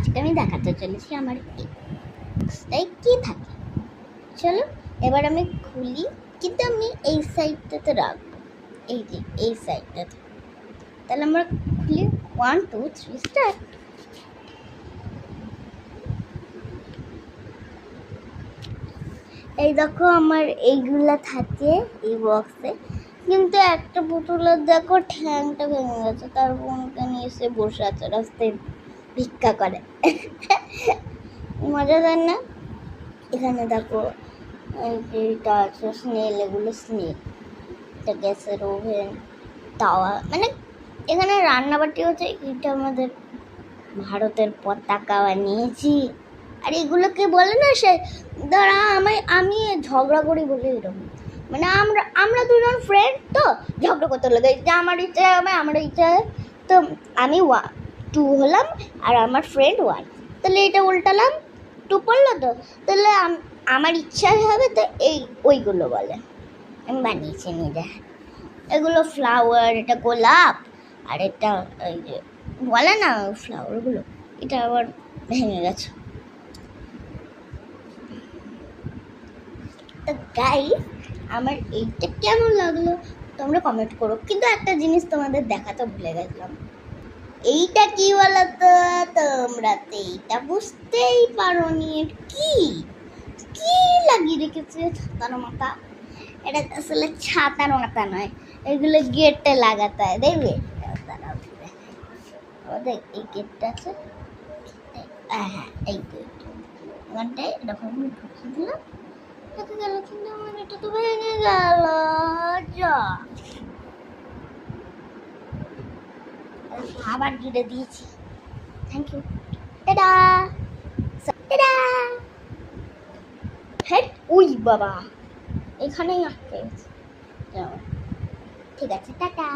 আজকে আমি দেখাতে চলেছি আমার বক্সটায় কি থাকে। চলো এবার আমি খুলি, কিন্তু আমি এই সাইডটাতে রাখবো, এই যে এই সাইডটাতে। তাহলে আমরা খুলি, 1 2 3 স্টার্ট। এই দেখো আমার এইগুলা থাকে এই বক্সে, কিন্তু একটা পুতুলের দেখো ঠ্যাংটা ভেঙে গেছে, তার বোনকে নিয়ে এসে বসে আছে রাস্তায় ভিক্ষা করে। মজাদার না? এখানে দেখো এটা আছে স্নেল, এগুলো স্নেল, এটা গ্যাসের ওভেন, তাওয়া, মানে এখানে রান্নাবাটি হচ্ছে। এটা আমাদের ভারতের পতাকা বানিয়েছি। আর এগুলোকে বলে না, সে ধরা আমি ঝগড়া করি বলে এরকম, মানে আমরা দুজন ফ্রেন্ড তো ঝগড়া করতে লাগে, যে আমার ইচ্ছা হবে আমার ইচ্ছা, তো আমি 2 হলাম আর আমার ফ্রেন্ড 1, তাহলে এটা উল্টালাম 2 পড়লো, তো তাহলে আমার ইচ্ছা হবে, তো ওইগুলো বলে আমি বানিয়েছি নিজে। এগুলো ফ্লাওয়ার, এটা গোলাপ, আর এটা এই যে বলে না ফ্লাওয়ারগুলো, এটা আবার ভেঙে গেছে। তো গাইস, আমার এইটা কেমন লাগলো তোমরা কমেন্ট করো। কিন্তু একটা জিনিস তোমাদের দেখাতে ভুলে গেছিলাম, এইটা কি বলতো, তোমরা তো এইটা বুঝতেই পারোনি কি কি লাগিয়ে রেখেছে ছাতার মাথা। এটা আসলে ছাতার মাথা নয়, এগুলো গেটে লাগাতে হয়, দেখবে আমাদের এই গেটটা আছে, হ্যাঁ এই গেট, ওখানটায় এরকম ঢুকিয়ে দিলাম, ঢুকে গেল, কিন্তু আমার এটা তো ভেঙে গেল। যা আবার গিরে দিয়েছি। Thank you, tata tata. হেড, উই বাবা, এখানেই আটকে গেছে। ঠিক আছে, টাটা।